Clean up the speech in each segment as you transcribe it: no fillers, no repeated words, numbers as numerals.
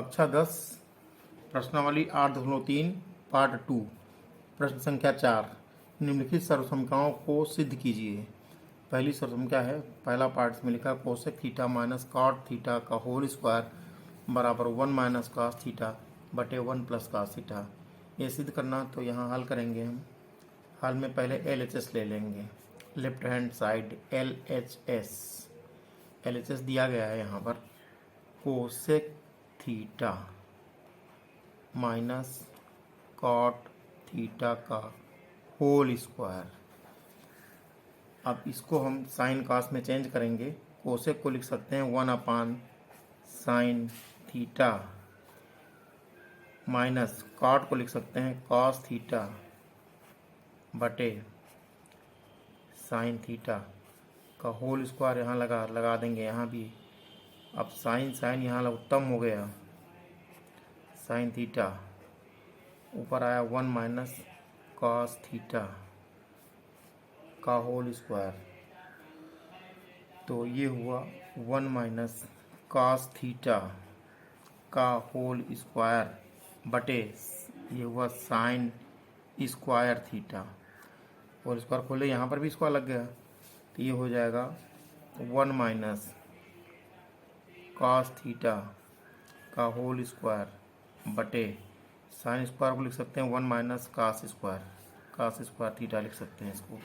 कक्षा 10 प्रश्नावली 8.3 पार्ट 2 प्रश्न संख्या 4 निम्नलिखित सर्वसमताओं को सिद्ध कीजिए। पहली सर्वसमता है, पहला पार्ट में लिखा cosec theta minus cot theta का होल स्क्वायर बराबर 1 माइनस कास थीटा बटे 1 प्लस कास थीटा। ये सिद्ध करना तो यहाँ हल करेंगे हम। हल में पहले LHS ले लेंगे, लेफ्ट हैंड साइड LHS दिया गया है यहाँ पर cosec theta minus cot theta का होल स्क्वायर। अब इसको हम साइन कास में चेंज करेंगे। कोसेक को लिख सकते हैं 1 साइन थीटा माइनस कॉट को लिख सकते हैं कॉस थीटा बटे साइन थीटा का होल स्क्वायर। यहाँ लगा देंगे यहाँ भी। अब साइन यहाँ उत्तम हो गया, साइन थीटा ऊपर आया 1 माइनस कॉस थीटा का होल स्क्वायर। तो ये हुआ 1 माइनस कॉस थीटा का होल स्क्वायर बटे ये हुआ sine square theta. Whole square खोले, यहाँ पर भी स्क्वायर लग गया, तो ये हो जाएगा 1 माइनस कॉस थीटा का होल स्क्वायर बटे साइन स्क्वायर को लिख सकते हैं 1 माइनस कास स्क्वायर थीटा लिख सकते हैं इसको।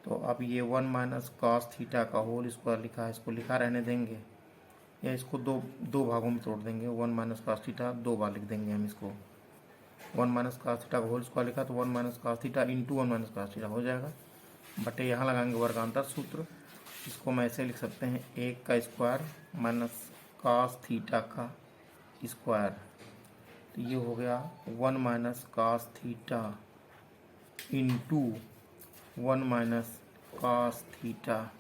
तो अब ये 1 माइनस कास थीटा का होल स्क्वायर लिखा है, इसको लिखा रहने देंगे या इसको दो भागों में तोड़ देंगे। 1 माइनस कास थीटा 2 बार लिख देंगे हम इसको। 1 माइनस कास थीटा का होल स्क्वायर लिखा तो 1 minus cos theta into 1 minus cos theta हो जाएगा बटे यहाँ लगाएंगे वर्गांतर सूत्र। इसको हम ऐसे लिख सकते हैं 1 का स्क्वायर माइनस कास थीटा का स्क्वायर। तो ये हो गया 1 minus cos theta into 1 minus cos theta.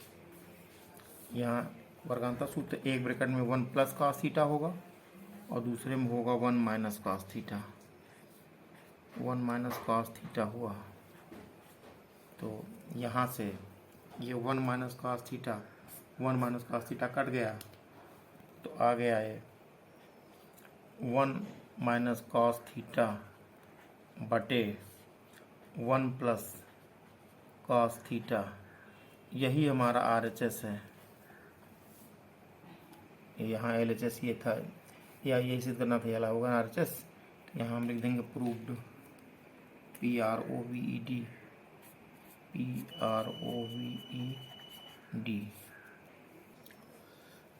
यहाँ वर्गांतर सूत्र, एक ब्रैकेट में 1 प्लस कास थीटा होगा और दूसरे में होगा 1 minus cos theta. 1 minus cos theta हुआ, तो यहाँ से ये 1 minus cos theta 1 minus cos theta cut गया, तो आ गया है 1 माइनस कॉस थीटा बटे 1 प्लस कॉस थीटा। यही हमारा RHS है। यहाँ LHS ये था, या यही सिद्ध करना था, यह होगा RHS। यहाँ हम लिख देंगे प्रूव्ड, PROVED।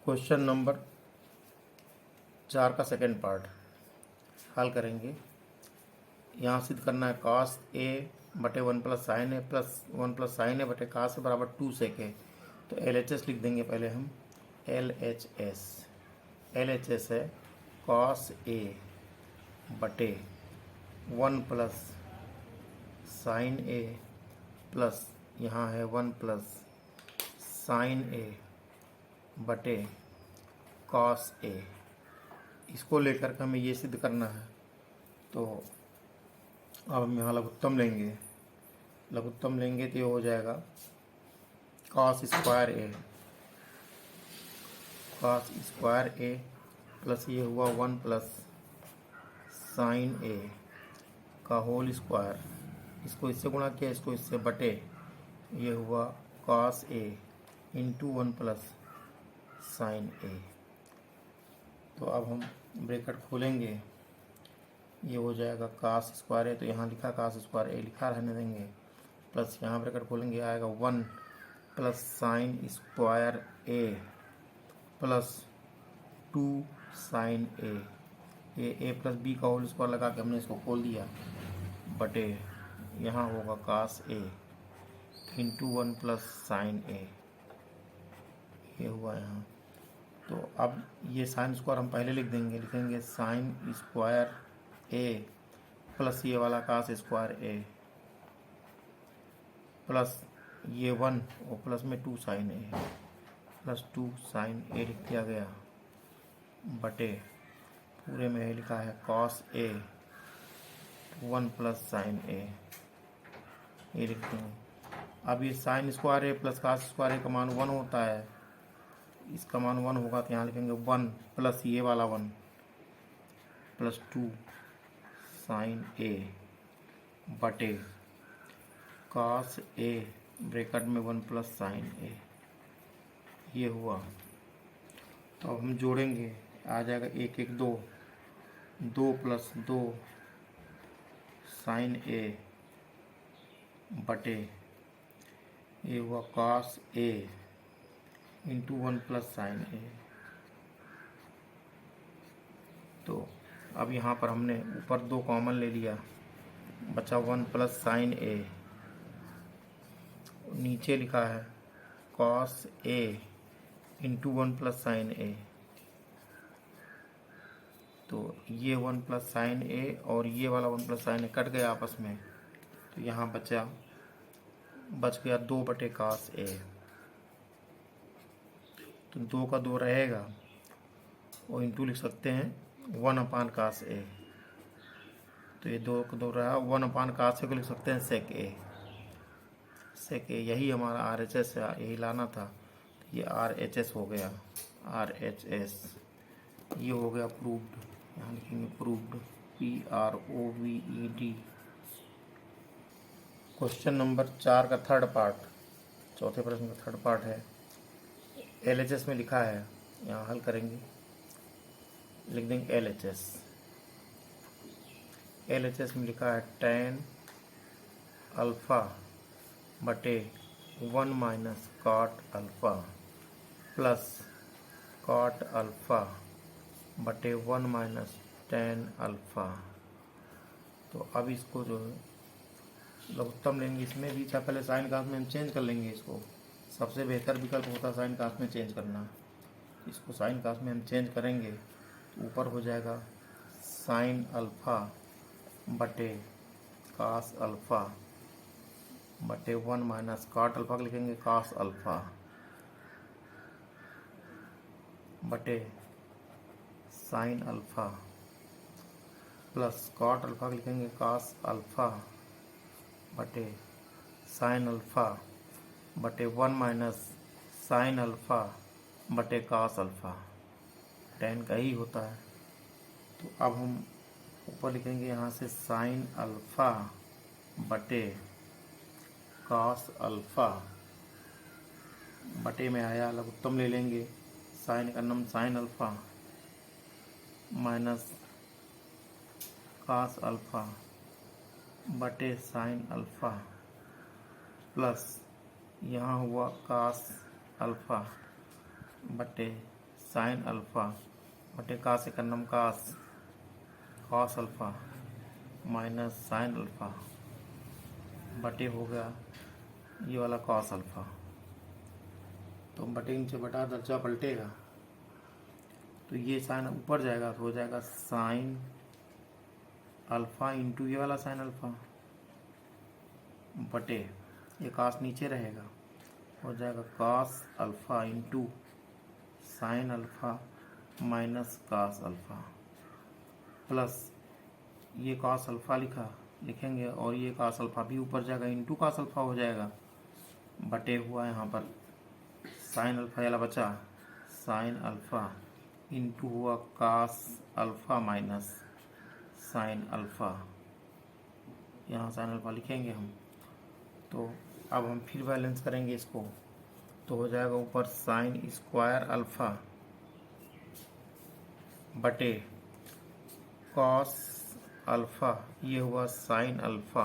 क्वेश्चन नंबर 4 का सेकेंड पार्ट हल करेंगे। यहाँ सिद्ध करना है cos A बटे 1 plus sine a plus 1 plus sine ए बटे cos ए बराबर 2 सेक है। तो LHS लिख देंगे पहले हम। LHS है cos A बटे 1 प्लस साइन ए प्लस यहाँ है 1 प्लस साइन ए बटे cos A। इसको लेकर के हमें ये सिद्ध करना है। तो अब हम यहाँ लघुत्तम लेंगे तो ये हो जाएगा cos स्क्वायर ए प्लस ये हुआ 1 प्लस साइन ए का होल स्क्वायर। इसको इससे गुणा किया, इसको इससे बटे ये हुआ cos A into 1 plus sine A. तो अब हम ब्रैकेट खोलेंगे, ये हो जाएगा cos स्क्वायर ए, तो यहाँ लिखा cos स्क्वायर ए लिखा रहने देंगे, प्लस यहाँ ब्रैकेट खोलेंगे आएगा 1 plus sine square A plus 2 sign a plus B का होल स्क्वायर लगा के हमने इसको खोल दिया बटे यहाँ होगा cos A into 1 plus sine A. ये हुआ यहाँ। तो अब ये साइन स्क्वायर हम पहले लिखेंगे साइन स्क्वायर ए प्लस ये वाला cos स्क्वायर ए प्लस ये 1 और प्लस में 2 साइन ए प्लस 2 साइन ए लिख दिया गया बटे पूरे में लिखा है cos A 1 plus sine A, ये लिखते हैं। अब ये साइन स्क्वायर ए प्लस cos स्क्वायर ए का मान 1 होता है, इसका मान 1 होगा तो यहाँ लिखेंगे 1 प्लस ये वाला 1 प्लस 2 साइन ए बटे कॉस ए ब्रैकेट में 1 प्लस साइन ए, ये हुआ। तो अब हम जोड़ेंगे, आ जाएगा 1 1 2, 2 प्लस 2 साइन ए बटे ये हुआ cos A into 1 plus sine A. तो अब यहाँ पर हमने ऊपर 2 कॉमन ले लिया, बचा 1 प्लस साइन ए, नीचे लिखा है cos A into 1 plus sine A. तो ये 1 प्लस साइन ए और ये वाला 1 प्लस साइन ए कट गया आपस में, तो यहाँ बच गया 2 बटे कॉस ए। तो 2 का 2 रहेगा और इंटू लिख सकते हैं 1 अपान कॉस ए। तो ये 2 का 2 रहा, 1 अपान कॉस ए को लिख सकते हैं सेक ए। सेक ए यही हमारा RHS है, यही लाना था। तो ये RHS हो गया, RHS ये हो गया प्रूव्ड। यहाँ लिखेंगे प्रूव्ड, PROVED। क्वेश्चन नंबर 4 का थर्ड पार्ट, चौथे प्रश्न का थर्ड पार्ट है। LHS में लिखा है, यहाँ हल करेंगे, लिख देंगे LHS में लिखा है tan अल्फ़ा बटे 1 minus cot alpha plus cot alpha बटे 1 माइनस tan अल्फ़ा। तो अब इसको जो है लघुत्तम लेंगे, इसमें भी था पहले साइन कास में हम चेंज कर लेंगे। इसको सबसे बेहतर विकल्प होता है साइन कास में चेंज करना। इसको साइन कास में हम चेंज करेंगे तो ऊपर हो जाएगा साइन अल्फ़ा बटे कास अल्फ़ा बटे 1 माइनस कॉट अल्फ़ा को लिखेंगे कास अल्फ़ा बटे sine alpha plus cot alpha को लिखेंगे कास अल्फ़ा बटे साइन अल्फ़ा बटे 1 माइनस साइन अल्फ़ा बटे कास अल्फ़ा। tan का ही होता है। तो अब हम ऊपर लिखेंगे यहाँ से साइन अल्फ़ा बटे कास अल्फ़ा बटे में आया, लघुत्तम ले लेंगे, साइन का नाम sine alpha minus cos alpha बटे साइन अल्फ़ा प्लस यहाँ हुआ कास अल्फ़ा बटे साइन अल्फ़ा बटे कास का नाम cos cos alpha minus sine alpha बटे हो गया ये वाला कॉस अल्फ़ा। तो बटे नीचे बटा दर्जा पलटेगा, तो ये साइन ऊपर जाएगा तो हो जाएगा साइन अल्फ़ा इंटू ये वाला साइन अल्फ़ा बटे ये कास नीचे रहेगा, हो जाएगा cos alpha into sine alpha minus cos alpha plus ये कास अल्फ़ा लिखेंगे और ये कास अल्फ़ा भी ऊपर जाएगा, इंटू कास अल्फ़ा हो जाएगा बटे हुआ यहाँ पर साइन अल्फ़ा वाला बचा, साइन अल्फ़ा इंटू हुआ cos alpha minus sine alpha, यहाँ साइन अल्फ़ा लिखेंगे हम। तो अब हम फिर बैलेंस करेंगे इसको, तो हो जाएगा ऊपर साइन स्क्वायर अल्फ़ा बटे कॉस अल्फ़ा, ये हुआ sign alpha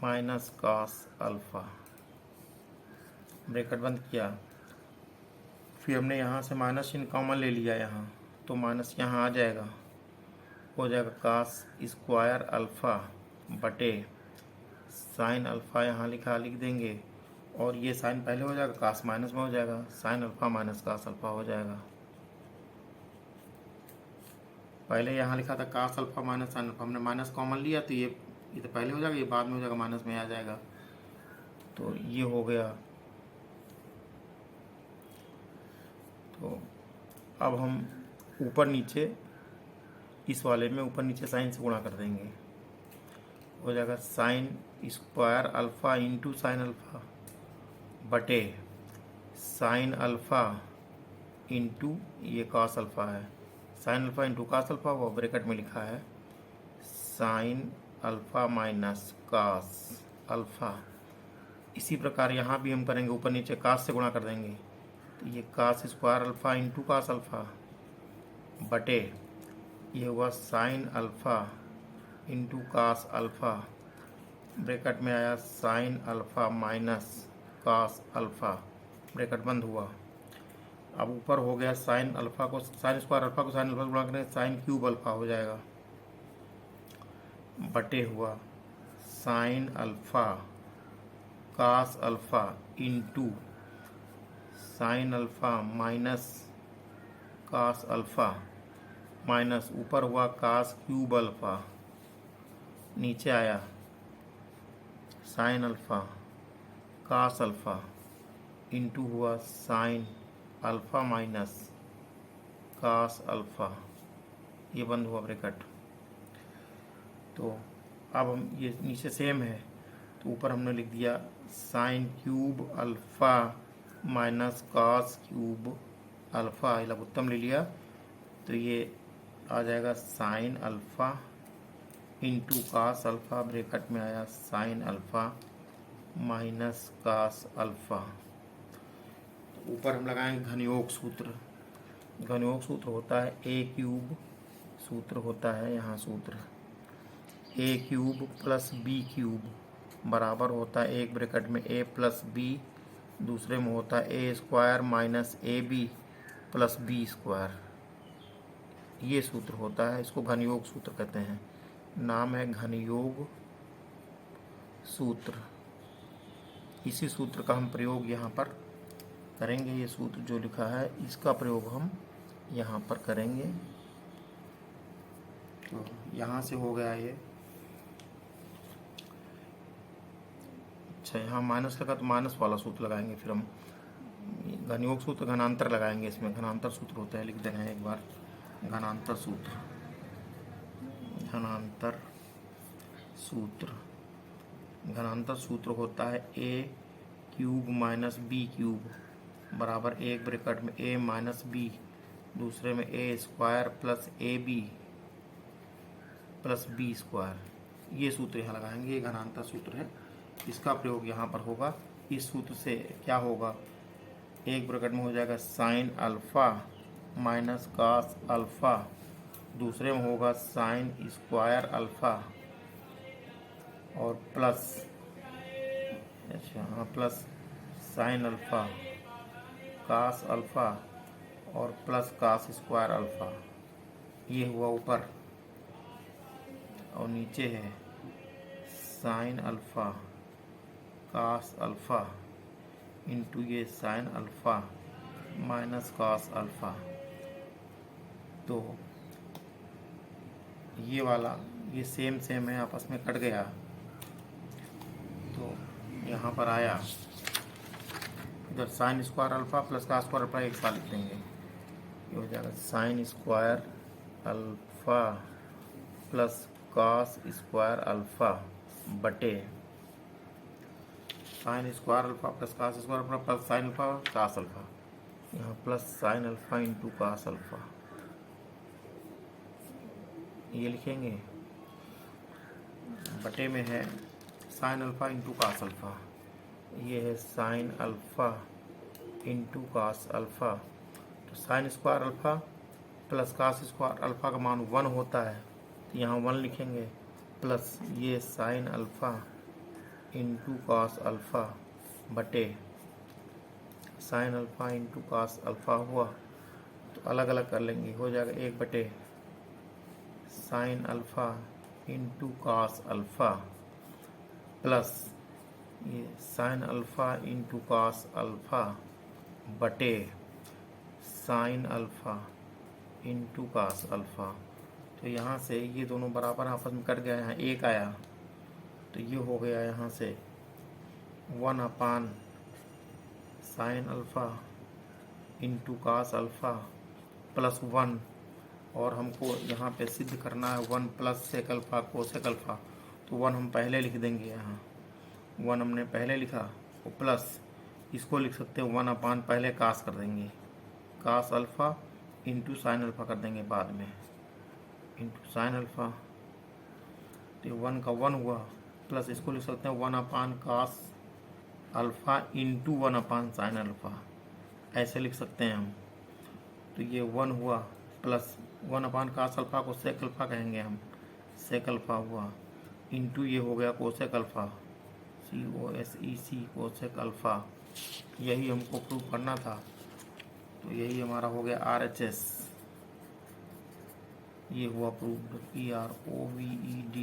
minus cos alpha, bracket बंद किया। फिर हमने यहाँ से माइनस चिन्ह कॉमन ले लिया यहाँ, तो माइनस यहाँ आ जाएगा, हो जाएगा कास स्क्वायर अल्फ़ा बटे साइन अल्फ़ा, यहाँ लिख देंगे और ये साइन पहले हो जाएगा, कास माइनस में हो जाएगा, sine alpha minus cos alpha हो जाएगा। पहले यहाँ लिखा था cos alpha minus sine alpha, हमने माइनस कॉमन लिया तो ये तो पहले हो जाएगा, ये बाद में हो जाएगा, माइनस में आ जाएगा। तो ये हो गया। तो अब हम ऊपर नीचे इस वाले में ऊपर नीचे साइन से गुणा कर देंगे, हो जाएगा sine square alpha into sine alpha बटे साइन अल्फ़ा इंटू ये कॉस अल्फ़ा है, sine alpha into cos alpha हुआ, ब्रैकेट में लिखा है sine alpha minus cos alpha. इसी प्रकार यहाँ भी हम करेंगे, ऊपर नीचे कास से गुणा कर देंगे, तो ये cos square alpha into cos alpha बटे ये हुआ sine alpha into cos alpha, bracket में आया sine alpha minus cos alpha, bracket बंद हुआ। अब ऊपर हो गया साइन अल्फा को साइन स्क्वायर अल्फा को साइन अल्फा से गुणा करें, साइन क्यूब अल्फा हो जाएगा बटे हुआ sine alpha cos alpha into sine alpha minus cos alpha minus ऊपर हुआ कास क्यूब अल्फा, नीचे आया sine alpha cos alpha into हुआ sine alpha minus cos alpha, ये बंद हुआ ब्रैकेट। तो अब हम ये नीचे सेम है, तो ऊपर हमने लिख दिया sine cube alpha minus cos cube alpha, लघुत्तम ले लिया, तो ये आ जाएगा sine alpha into cos alpha, bracket में आया sine alpha minus cos alpha. ऊपर हम लगाएंगे घनयोग सूत्र। घनयोग सूत्र होता है ए क्यूब, सूत्र होता है यहाँ सूत्र ए क्यूब प्लस बी क्यूब बराबर होता है एक ब्रैकेट में ए प्लस बी, दूसरे में होता है A square minus A B plus B square. ये सूत्र होता है, इसको घनयोग सूत्र कहते हैं, नाम है घनयोग सूत्र। इसी सूत्र का हम प्रयोग यहाँ पर करेंगे। ये सूत्र जो लिखा है इसका प्रयोग हम यहाँ पर करेंगे। तो यहाँ से हो गया ये, अच्छा यहाँ माइनस लगा तो माइनस वाला सूत्र लगाएंगे, फिर हम घनयोग सूत्र घनांतर लगाएंगे, इसमें घनांतर सूत्र होता है, लिख दे रहे हैं एक बार घनांतर सूत्र। घनांतर सूत्र, घनांतर सूत्र होता है A cube minus B cube बराबर एक ब्रैकेट में ए माइनस बी, दूसरे में A square plus A B plus B square. ये सूत्र यहाँ लगाएंगे, ये घनांतर सूत्र है, इसका प्रयोग यहाँ पर होगा। इस सूत्र से क्या होगा, एक ब्रैकेट में हो जाएगा sine alpha minus cos alpha, दूसरे में होगा साइन स्क्वायर अल्फा और प्लस, अच्छा हाँ, plus sine alpha cos alpha और प्लस कास स्क्वायर अल्फा। ये हुआ ऊपर, और नीचे है sine alpha cos alpha into ये sine alpha minus cos alpha. तो ये वाला ये सेम सेम है, आपस में कट गया, तो यहाँ पर आया इधर sine square alpha plus cos square alpha एक साथ लिख देंगे, ये हो जाएगा sine square alpha plus cos square alpha बटे sine square alpha plus cos square alpha plus sine alpha cos alpha, यहाँ plus sine alpha into cos alpha, ये लिखेंगे बटे में है sine alpha into cos alpha, ये है sine alpha into cos alpha. तो sine square alpha plus cos square alpha का मान 1 होता है, तो यहाँ 1 लिखेंगे, प्लस ये sine alpha into cos alpha बटे sine alpha into cos alpha हुआ, तो अलग अलग कर लेंगे, हो जाएगा 1 बटे sine alpha into cos alpha plus ये sine alpha into cos alpha बटे sine alpha into cos alpha. तो यहाँ से ये दोनों बराबर आपस में कट गया, यहाँ 1 आया, तो ये हो गया यहाँ से 1 upon sine alpha into cos alpha plus 1, और हमको यहाँ पे सिद्ध करना है 1 plus sec alpha cosec alpha, तो 1 हम पहले लिख देंगे, यहाँ 1 हमने पहले लिखा, और प्लस इसको लिख सकते हैं 1 अपान पहले कास कर देंगे, cos alpha into sine alpha कर देंगे बाद में, इंटू साइन अल्फ़ा, तो 1 का 1 हुआ, प्लस इसको लिख सकते हैं 1 upon cos alpha into 1 upon sine alpha, ऐसे लिख सकते हैं हम। तो ये 1 हुआ, प्लस 1 अपान कास अल्फ़ा को सेक अल्फ़ा कहेंगे हम, सेक अल्फ़ा हुआ, इंटू ये हो गया cosec alpha, COSEC cosec alpha. यही हमको प्रूव करना था, तो यही हमारा हो गया RHS, ये हुआ प्रूव्ड, PROVED,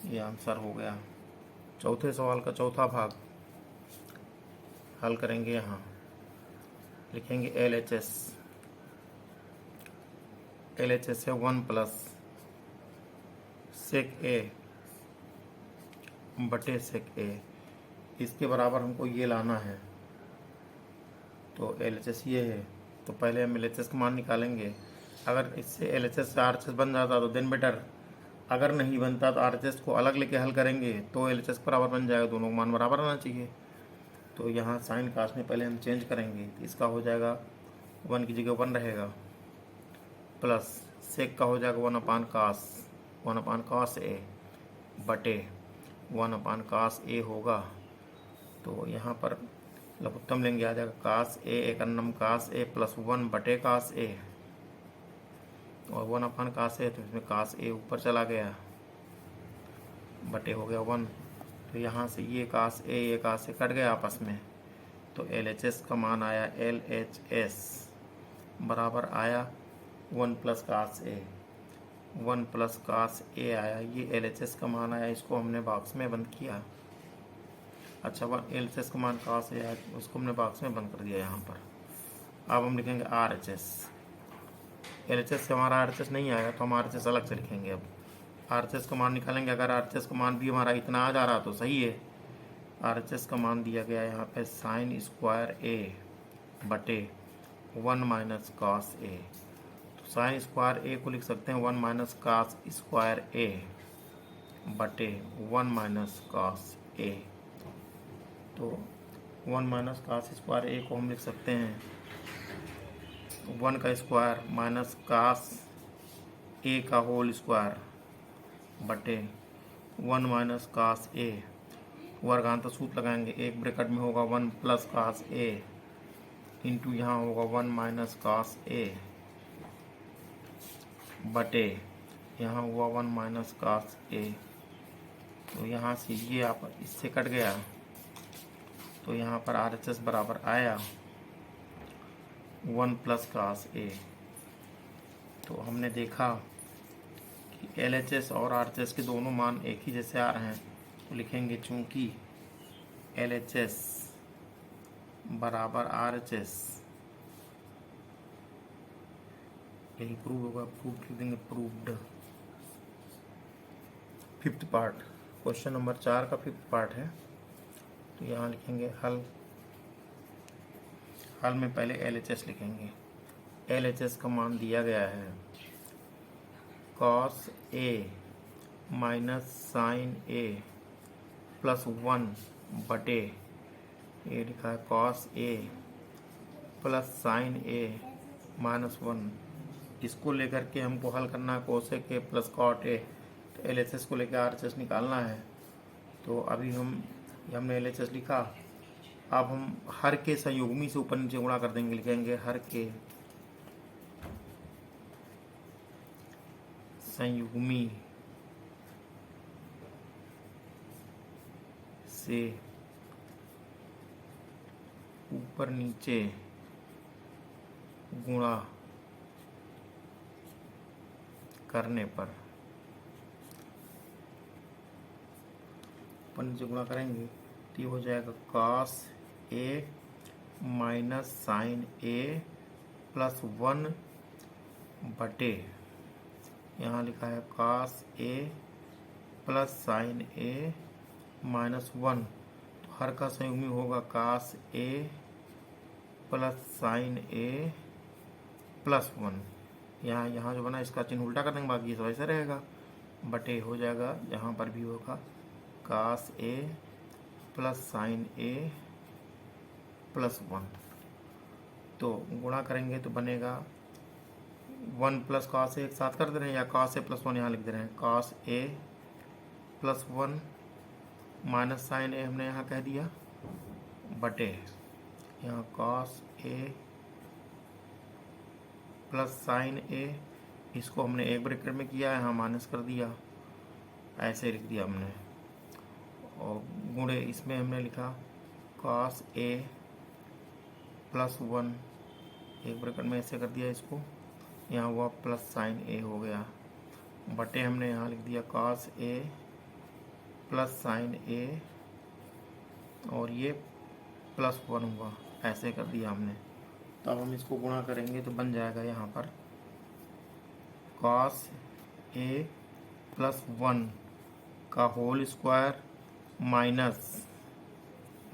ये आंसर हो गया। चौथे सवाल का चौथा भाग हल करेंगे। यहाँ लिखेंगे LHS, LHS है 1 प्लस सेक ए बटे सेक ए, इसके बराबर हमको ये लाना है। तो LHS ये है, तो पहले हम LHS का मान निकालेंगे। अगर इससे LHS से RHS बन जाता तो देन बेटर, अगर नहीं बनता तो RHS को अलग लेके हल करेंगे तो LHS बराबर बन जाएगा, दोनों का मान बराबर आना चाहिए। तो यहाँ साइन कास में पहले हम चेंज करेंगे, तो इसका हो जाएगा 1 की जगह 1 रहेगा, प्लस सेक का हो जाएगा 1 अपान कास ए बटे 1 अपान कास ए होगा। तो यहाँ पर लघुत्तम लेंगे, आ जाएगा कास ए एक अन्नम कास ए प्लस 1 बटे कास ए, और 1 अपान कास ए, तो इसमें कास ए ऊपर चला गया, बटे हो गया 1। तो यहाँ से ये कास ए कट गया आपस में, तो LHS का मान आया, LHS बराबर आया 1 प्लस कास ए, 1 प्लस कास ए आया, ये LHS का मान आया, इसको हमने बॉक्स में बंद किया। अच्छा, LHS का मान कास ए आया, उसको हमने बॉक्स में बंद कर दिया यहाँ पर। अब हम लिखेंगे RHS, LHS से हमारा RHS नहीं आएगा तो हम RHS अलग से लिखेंगे। अब RHS का मान निकालेंगे, अगर RHS का मान भी हमारा इतना आ जा रहा तो सही है। RHS का मान दिया गया यहाँ पे साइन स्क्वायर ए बटे 1 माइनस कास ए, तो साइन स्क्वायर ए को लिख सकते हैं 1 माइनस कास स्क्वायर ए बटे 1 माइनस कास ए। तो 1 माइनस कास स्क्वायर ए को हम लिख सकते हैं 1 का स्क्वायर माइनस कास ए का होल स्क्वायर बटे 1 माइनस कास ए, वर्गांत सूत्र लगाएंगे, एक ब्रैकेट में होगा 1 प्लस कास ए इंटू यहाँ होगा 1 माइनस कास ए बटे यहाँ हुआ 1 माइनस कास ए। तो यहाँ से ये आप इससे कट गया, तो यहाँ पर RHS बराबर आया 1 प्लस कास ए। तो हमने देखा कि LHS और RHS के दोनों मान एक ही जैसे आ रहे हैं, तो लिखेंगे चूंकि LHS बराबर RHS, यही प्रूव होगा, प्रूव लिख देंगे, proved. Fifth part, question number 4 का फिफ्थ पार्ट है। तो यहाँ लिखेंगे हल में पहले LHS लिखेंगे। LHS का मान दिया गया है cos a minus sine a plus 1 बटे, ये लिखा है cos a plus sine A minus 1। इसको लेकर के हमको हल करना है कोसेक ए प्लस कॉट ए, तो LHS को लेकर RHS निकालना है। तो अभी हमने LHS लिखा, अब हम हर के संयुग्मी से ऊपर नीचे गुणा कर देंगे, लिखेंगे हर के संयुग्मी से ऊपर नीचे गुणा करने पर, ऊपर नीचे गुणा करेंगे तो ये हो जाएगा cos a minus sine a plus 1 बटे, यहाँ लिखा है cos a plus sine A minus 1, तो हर का संयुग्मी होगा cos a plus sine a plus 1। यहाँ जो बना इसका चिन्ह उल्टा कर देंगे, बाकी सब ऐसे रहेगा, बटे हो जाएगा, यहाँ पर भी होगा cos a plus sine a plus 1। तो गुणा करेंगे तो बनेगा वन प्लस कॉस ए एक साथ कर दे रहे हैं, या कॉस ए प्लस वन यहाँ लिख दे रहे हैं। Cos a plus one minus sine ए हमने यहाँ कह दिया, बटे यहाँ कॉस ए प्लस साइन ए, इसको हमने एक ब्रैकेट में किया, यहाँ माइनस कर दिया, ऐसे लिख दिया हमने। और गुणे इसमें हमने लिखा कॉस ए प्लस वन, एक ब्रैकेट में ऐसे कर दिया इसको, यहाँ हुआ प्लस साइन ए हो गया, बटे हमने यहाँ लिख दिया कॉस ए प्लस साइन ए, और ये प्लस वन हुआ, ऐसे कर दिया हमने। तो अब हम इसको गुणा करेंगे तो बन जाएगा यहाँ पर कॉस ए प्लस वन का होल स्क्वायर माइनस,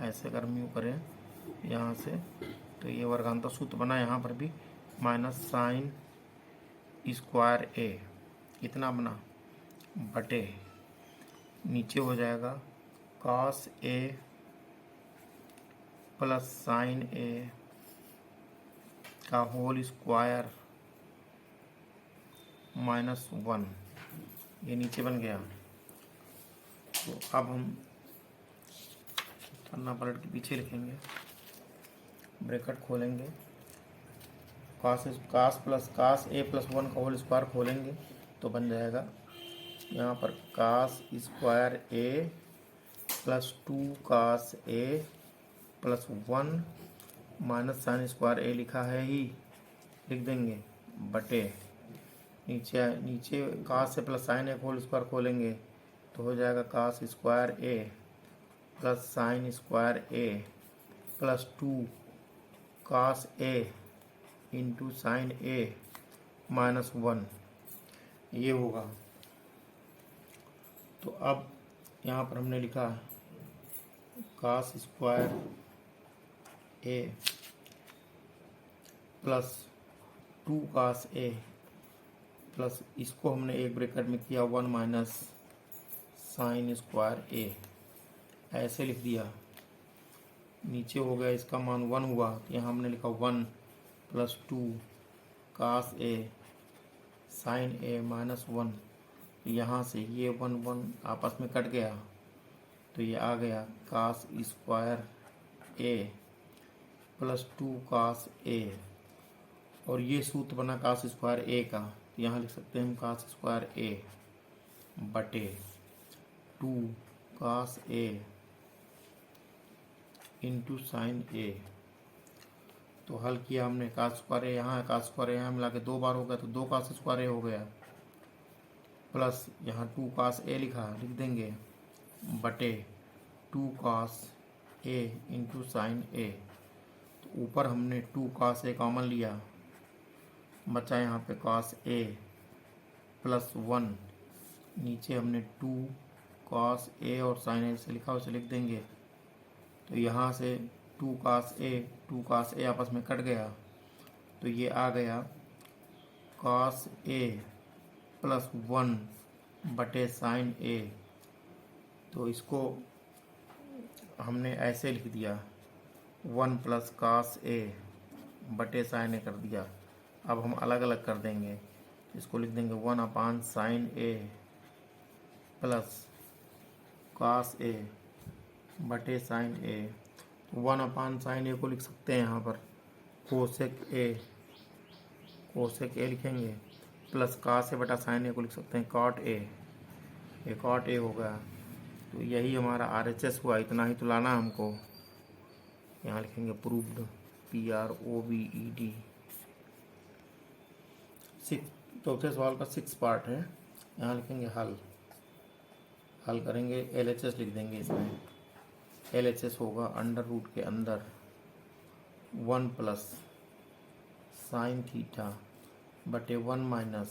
ऐसे अगर हम यूँ करें यहाँ से तो ये वर्गांतर सूत्र बना, यहाँ पर भी माइनस साइन स्क्वायर ए इतना बना, बटे नीचे हो जाएगा कॉस ए प्लस साइन ए का होल स्क्वायर माइनस वन, ये नीचे बन गया। तो अब हम पन्ना पलट के पीछे लिखेंगे, ब्रैकेट खोलेंगे, कास ए प्लस वन का होल स्क्वायर खोलेंगे तो बन जाएगा यहाँ पर cos square A plus two cos A plus one minus sine square A लिखा है ही, लिख देंगे, बटे नीचे cos A plus sine A whole square खोलेंगे तो हो जाएगा cos square A plus sine square A plus two cos A into sine A minus one, ये होगा। तो अब यहाँ पर हमने लिखा कास square A plus two cos A plus इसको हमने एक ब्रैकेट में किया वन माइनस साइन स्क्वायर ए, ऐसे लिख दिया। नीचे हो गया इसका मान वन हुआ, यहाँ हमने लिखा वन प्लस टू कास ए साइन ए माइनस वन, यहाँ से ये वन वन आपस में कट गया तो ये आ गया कास स्क्वायर ए प्लस टू कास ए, और ये सूत्र बना कास स्क्वायर ए का, यहाँ लिख सकते हैं हम कास स्क्वायर ए बटे two cos A into sine A. तो हल किया हमने, कास स्क्वायर ए यहाँ है, कास स्क्वायर यहाँ मिला के दो बार हो गया तो दो कास स्क्वायर ए हो गया, प्लस यहाँ टू कास ए लिखा, लिख देंगे, बटे two cos A into sine A. तो ऊपर हमने टू कास ए कॉमन लिया, बचा यहाँ पे कास ए प्लस वन, नीचे हमने टू कास ए और साइन ए से लिखा, उसे लिख देंगे। तो यहाँ से टू कास ए आपस में कट गया तो ये आ गया कास ए प्लस वन बटे साइन ए। तो इसको हमने ऐसे लिख दिया वन प्लस कास ए बटे साइन ए कर दिया। अब हम अलग अलग कर देंगे, इसको लिख देंगे one upon sign a plus कास ए बटे साइन ए। वन अपान साइन ए को लिख सकते हैं यहाँ पर कोसेक ए लिखेंगे, प्लस कास ए बटा साइन ए को लिख सकते हैं कॉट ए, ये कॉट ए हो गया। तो यही हमारा RHS हुआ, इतना ही तो लाना हमको। यहाँ लिखेंगे प्रूव्ड PROVED। चौथे सवाल का 6 पार्ट है, यहाँ लिखेंगे हल करेंगे, LHS लिख देंगे इसमें। LHS होगा अंडर रूट के अंदर वन प्लस साइन थीटा बटे वन माइनस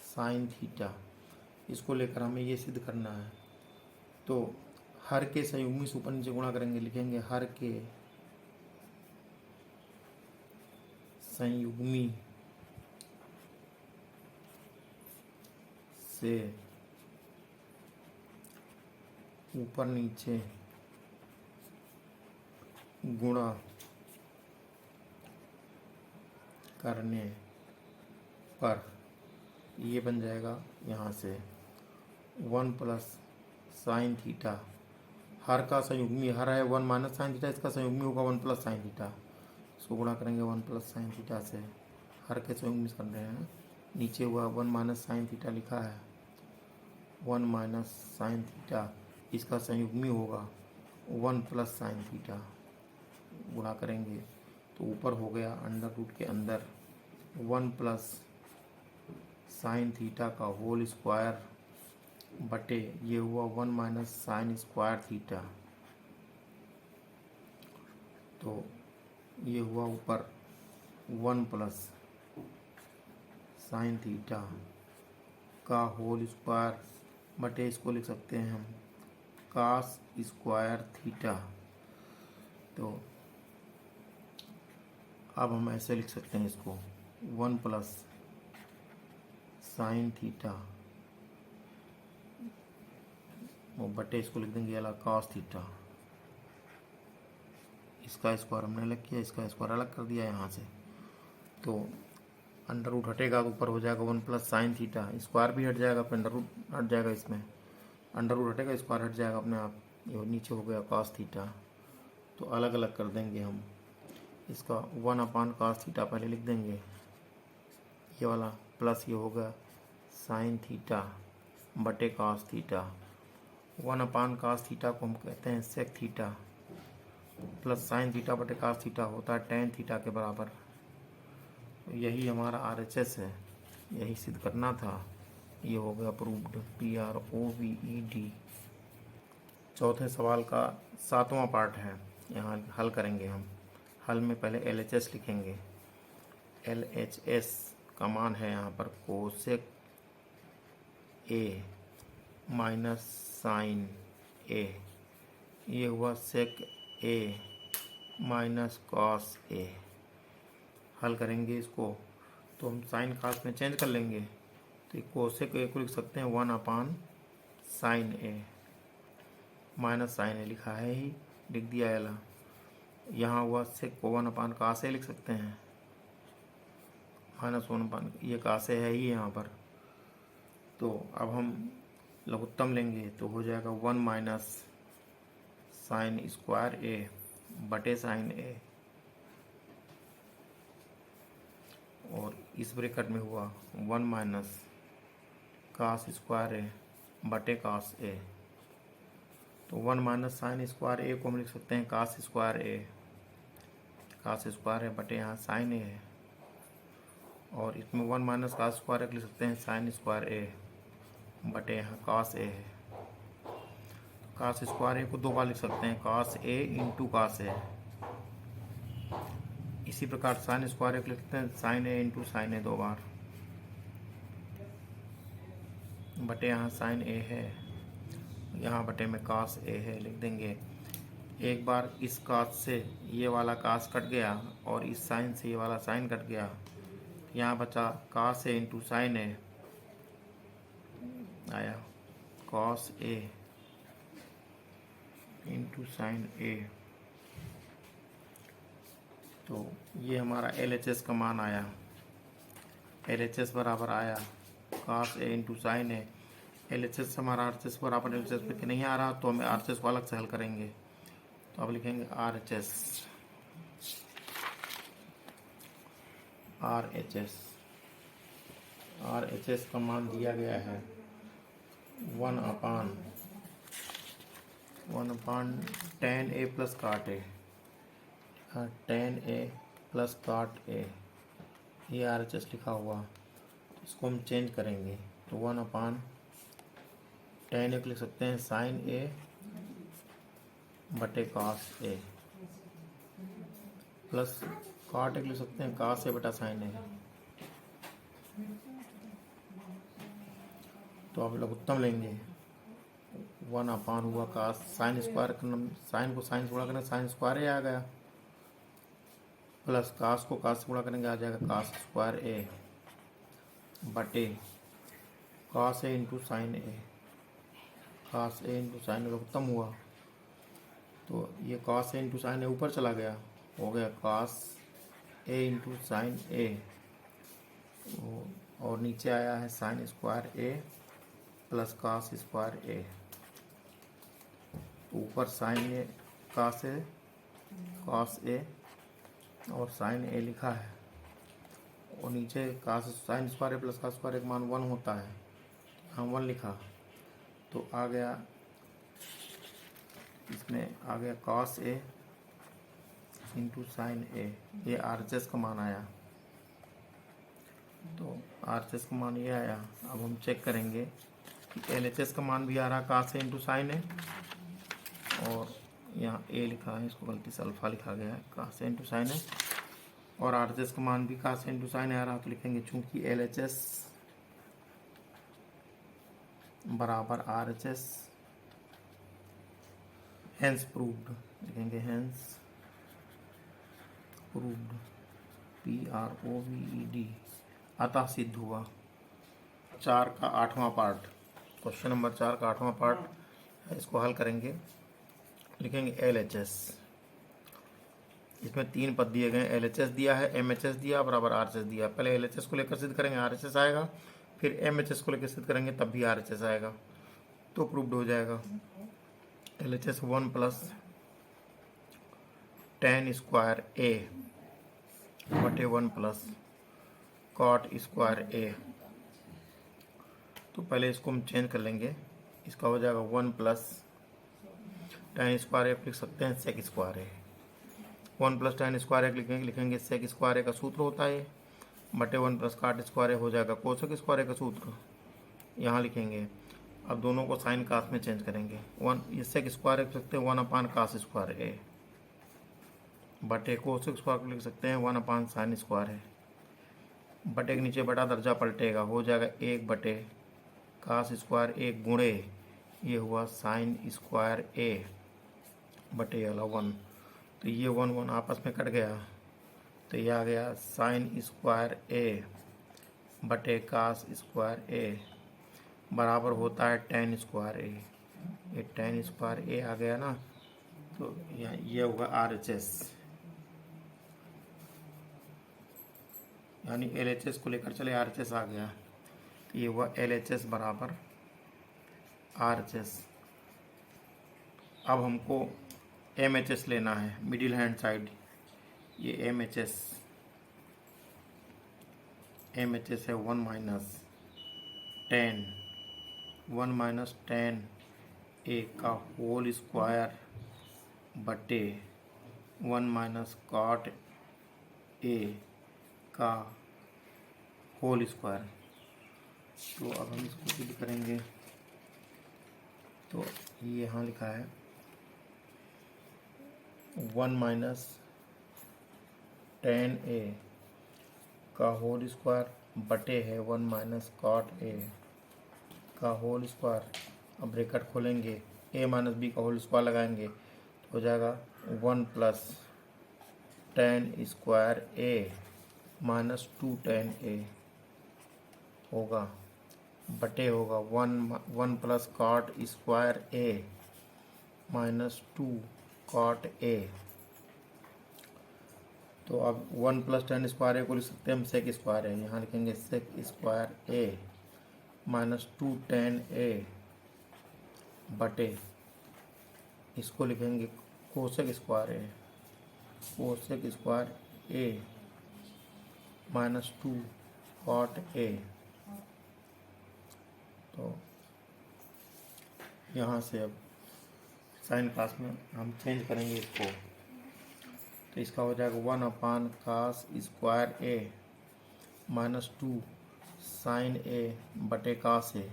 साइन थीटा। इसको लेकर हमें ये सिद्ध करना है। तो हर के संयुग्मी से ऊपर नीचे गुणा करेंगे, लिखेंगे हर के संयुग्मी से ऊपर नीचे गुणा करने पर ये बन जाएगा यहाँ से 1 प्लस साइन थीटा, हर का संयुग्मी, हर है 1 माइनस साइन थीटा, इसका संयुग्मी होगा 1 प्लस साइन थीटा, इसको गुणा करेंगे 1 प्लस साइन थीटा से, हर के संयुग्मी कर रहे हैं। नीचे हुआ 1 माइनस साइन थीटा लिखा है, 1 माइनस साइन थीटा, इसका संयुग्मी होगा 1 प्लस साइन थीटा, गुणा करेंगे तो ऊपर हो गया अंडर रूट के अंदर 1 प्लस साइन थीटा का होल स्क्वायर बटे ये हुआ 1 माइनस साइन स्क्वायर थीटा। तो ये हुआ ऊपर 1 प्लस साइन थीटा का होल स्क्वायर बटे इसको लिख सकते हैं हम कास स्क्वायर थीटा। तो अब हम ऐसे लिख सकते हैं इसको 1 प्लस साइन थीटा वो बटे इसको लिख देंगे अलग कॉस थीटा, इसका स्क्वायर हमने अलग किया, इसका स्क्वायर अलग कर दिया यहाँ से। तो अंडर रूट हटेगा तो ऊपर हो जाएगा 1 प्लस साइन थीटा, स्क्वायर भी हट जाएगा, फिर अंडर रूट हट जाएगा, इसमें अंडर रूट हटेगा स्क्वायर हट जाएगा अपने आप, ये नीचे हो गया कॉस थीटा। तो अलग अलग कर देंगे हम, इसका 1 अपान कॉस थीटा पहले लिख देंगे, ये वाला प्लस ये होगा साइन थीटा बटे cos theta, 1 upon cos theta को हम कहते हैं sec theta, plus sine theta बटे कॉस थीटा होता है टेन थीटा के बराबर। यही हमारा RHS है, यही सिद्ध करना था, ये हो गया प्रूव्ड, PROVED। चौथे सवाल का 7वां पार्ट है, यहाँ हल करेंगे हम। हल में पहले LHS लिखेंगे, LHS का मान है यहाँ पर cosec A minus sine A, ये हुआ sec A minus cos A। हल करेंगे इसको तो हम साइन कॉस में चेंज कर लेंगे, तो कोसेक A को लिख सकते हैं 1 upon sine A, minus sine A लिखा है ही, लिख दिया एला। यहाँ हुआ सेक को 1 अपान कॉस A लिख सकते हैं, माइनस 1 अपान, ये कॉस A है ही यहाँ पर। तो अब हम लघुत्तम लेंगे तो हो जाएगा 1 माइनस साइन स्क्वायर A बटे साइन A, और इस ब्रैकेट में हुआ 1 माइनस कास स्क्वायर A बटे कास A। तो 1 माइनस साइन स्क्वायर A को हम लिख सकते हैं cos square A, cos square A बटे यहाँ साइन A है, और इसमें 1 माइनस कास स्क्वायर A लिख सकते हैं साइन स्क्वायर A बटे यहाँ कास A है। कास स्क्वायर A को 2 बार लिख सकते हैं, कास A इंटू कास A। इसी प्रकार साइन स्क्वायर A को लिख सकते हैं sine A into sine A 2 बार, बटे यहाँ साइन A है, यहाँ बटे में कास A है, लिख देंगे। एक बार इस कास से ये वाला कास कट गया और इस साइन से ये वाला साइन कट गया, यहाँ बचा कास A इंटू साइन A, आया cos A into sine A। तो ये हमारा LHS का मान आया, LHS बराबर आया cos A into sine A। LHS हमारा RHS बराबर LHS पे नहीं आ रहा, तो हमें RHS को अलग से हल करेंगे। तो अब लिखेंगे RHS का मान दिया गया है 1 अपान टेन A प्लस काट A, टेन A प्लस काट A, ये RHS लिखा हुआ। इसको हम चेंज करेंगे तो 1 अपान टेन A को लिख सकते हैं साइन A बटे कास A, प्लस काट A को लिख सकते हैं कास A बटा साइन A। तो अब लघुत्तम लेंगे, 1 अपान हुआ कास, साइन स्क्वायर, साइन को साइन से गुणा करेंगे साइन स्क्वायर A आ गया, प्लस कास को कास से गुणा करेंगे आ जाएगा कास स्क्वायर A बटे cos A into sine A, cos A into sine A लघुत्तम हुआ, तो ये cos A into sine A ऊपर चला गया, हो गया cos A into sine A, और नीचे आया है sine square A plus cos square a. ऊपर साइन ए कास ए और साइन ए लिखा है, और नीचे कास साइन स्क्वायर ए प्लस कास स्क्वायर ए का मान 1 होता है, यहाँ 1 लिखा। तो आ गया, इसमें आ गया कास ए इंटू साइन ए, ये RHS का मान आया। तो RHS का मान ये आया। अब हम चेक करेंगे कि LHS का मान भी आ रहा कास ए इंटू साइन ए, और यहाँ ए लिखा है, इसको गलती से अल्फा लिखा गया है, कास ए इंटू साइन ए, और RHS का मान भी कास ए इंटू साइन ए आ रहा। तो लिखेंगे चूंकि LHS बराबर RHS, हेंस प्रूव्ड, लिखेंगे हेंस प्रूव्ड, PROVED, अतः सिद्ध हुआ। 4 का 8वां पार्ट, क्वेश्चन नंबर 4 का 8वां पार्ट है, इसको हल करेंगे। लिखेंगे LHS, इसमें 3 पद दिए गए, LHS दिया है, MHS दिया बराबर RHS दिया। पहले LHS को लेकर सिद्ध करेंगे, RHS आएगा, फिर MHS को लेकर सिद्ध करेंगे, तब भी RHS आएगा, तो प्रूव्ड हो जाएगा। LHS 1 plus tan square A बटे 1 प्लस कॉट स्क्वायर ए। तो पहले इसको हम चेंज कर लेंगे, इसका हो जाएगा 1 प्लस tan स्क्वायर ए लिख सकते हैं सेक स्क्वायर ए। 1 प्लस tan स्क्वायर ए लिखेंगे सेक स्क्वायर ए का सूत्र होता है बटे 1 प्लस काट स्क्वायर ए हो जाएगा कोसेक स्क्वायर ए का सूत्र, यहाँ लिखेंगे। अब दोनों को साइन कास में चेंज करेंगे। 1 ये सेक स्क्वायर ए लिख सकते हैं 1 अपान कास स्क्वायर ए, बटे कोसेक स्क्वायर को लिख सकते हैं 1 अपान साइन स्क्वायर है। बटे के नीचे बटा दर्जा पलटेगा, हो जाएगा 1 बटे कास स्क्वायर ए गुणे ये हुआ साइन स्क्वायर ए बटे वाला 1। तो ये 1 आपस में कट गया, तो ये आ गया साइन स्क्वायर ए बटे कास स्क्वायर ए बराबर होता है tan स्क्वायर ए। ये tan स्क्वायर ए आ गया ना, तो ये होगा RHS, यानी LHS को लेकर चले RHS आ गया, तो ये हुआ LHS बराबर RHS। अब हमको MHS लेना है, मिडिल हैंड साइड, ये MHS है 1 माइनस tan ए का होल स्क्वायर बटे 1 माइनस कॉट ए का होल स्क्वायर। तो अब हम इसको सिद्ध करेंगे, तो ये यहाँ लिखा है 1 माइनस tan ए का होल स्क्वायर बटे है 1 माइनस कॉट ए का होल स्क्वायर। अब ब्रैकेट खोलेंगे, a माइनस बी का होल स्क्वायर लगाएंगे, तो हो जाएगा 1 plus tan square A minus 2 tan a होगा, बटे होगा 1 प्लस कॉट स्क्वायर ए माइनस 2 कॉट ए। तो अब 1 प्लस tan स्क्वायर ए को लिख सकते हैं हम सेक स्क्वायर ए, यहाँ लिखेंगे sec square A minus 2 tan A बटे इसको लिखेंगे कोसेक स्क्वायर ए माइनस 2 कॉट ए। तो यहाँ से अब साइन कास में हम चेंज करेंगे इसको, तो इसका हो जाएगा 1 अपान कास स्क्वायर ए माइनस 2 साइन ए बटे कास ए,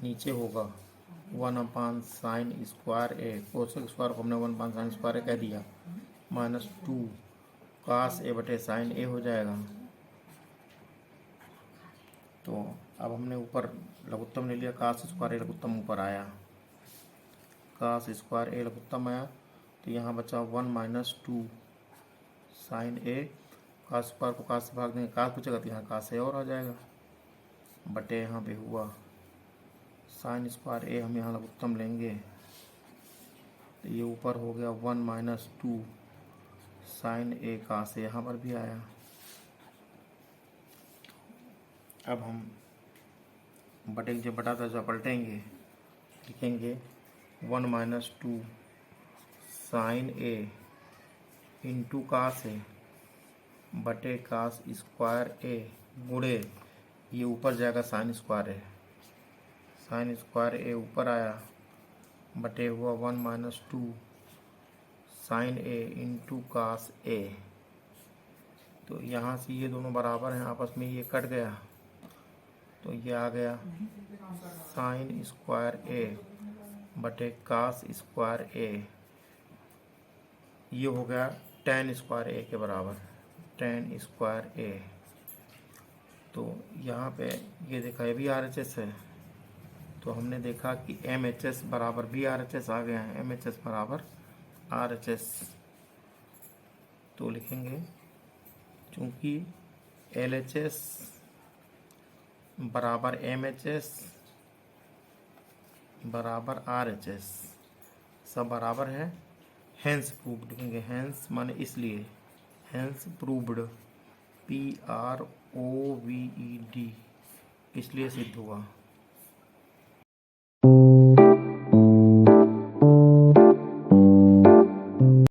नीचे होगा 1 अपान साइन स्क्वायर ए, कोसेक स्क्वायर को हमने 1 अपान साइन स्क्वायर ए कह दिया, माइनस 2 कास ए बटे साइन ए हो जाएगा। तो अब हमने ऊपर लघुत्तम ले लिया, कास स्क्वायर ए लघुत्तम ऊपर आया, कास स्क्वायर ए लघुत्तम आया, तो यहाँ बचा 1 माइनस 2 साइन ए, कास स्क्वायर को कास से भाग देंगे, कास बचेगा तो यहाँ कास ए और आ जाएगा, बटे यहाँ पे हुआ साइन स्क्वायर ए, हम यहाँ लघुत्तम लेंगे, तो ये ऊपर हो गया 1 माइनस 2 साइन ए कास ए, यहाँ पर भी आया, अब हम बटे जब बटा था जो पलटेंगे, लिखेंगे 1 माइनस 2 साइन ए इंटू कास ए बटे कास स्क्वायर ए गुणे, ये ऊपर जाएगा sine square A, sign square a ऊपर आया बटे हुआ 1 माइनस 2 साइन ए इंटू कास ए। तो यहाँ से ये दोनों बराबर हैं आपस में, ये कट गया तो ये आ गया साइन स्क्वायर ए बटे कास स्क्वायर ए, ये हो गया टेन स्क्वायर ए के बराबर, टेन स्क्वायर ए। तो यहाँ पे ये देखा ये भी RHS है, तो हमने देखा कि MHS बराबर भी RHS आ गया है, MHS बराबर RHS। तो लिखेंगे चूँकि LHS बराबर MHS बराबर RHS सब बराबर है, हैंस प्रूव्ड लिखेंगे, हैंस माने इसलिए, हैंस प्रूव्ड PROVED इसलिए सिद्ध हुआ।